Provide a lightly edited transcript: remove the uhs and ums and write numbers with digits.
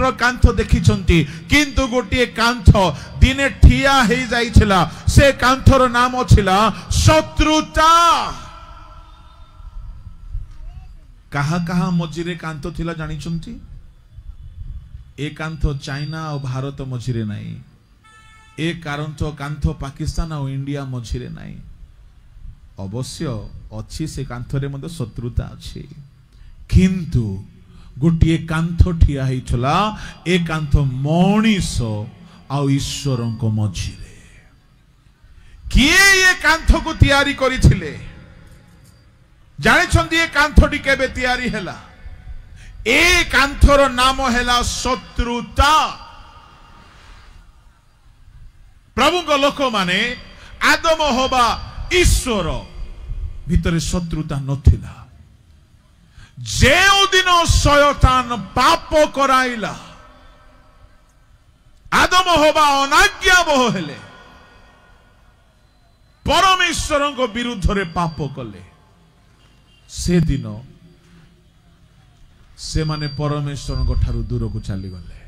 footer कांथ देखिछंती किंतु गोटे कांथ दिने ठिया हे जाइछिला से कांथर नाम छिला शत्रुता कहा कहा मझिरे कांथ थिला जानिछंती ए कांथ चाइना और भारत मझिरे नाही ए कारण तो कांथ पाकिस्तान और इंडिया मझिरे नाही अवश्य अच्छी से कांथरे मध्य शत्रुता अच्छी किंतु गोटे कांथ ठिया होइछला ए कांथ मनीष आ ईश्वर मझिरे किए ये कांथ को तैयारी करिथिले जानिछंती ए कांथटी केबे तैयारी हैला ए कांथर नाम हैला शत्रुता प्रभु को लोक माने आदम होबा ईश्वर भितर शत्रुता नथिला जेउ दिन शयतान पाप कराइला आदम होबा अनाज्ञा बह हेले परमेश्वर को विरुद्ध रे पाप कले से दिन से माने परमेश्वर को ठारू दूर को चली गले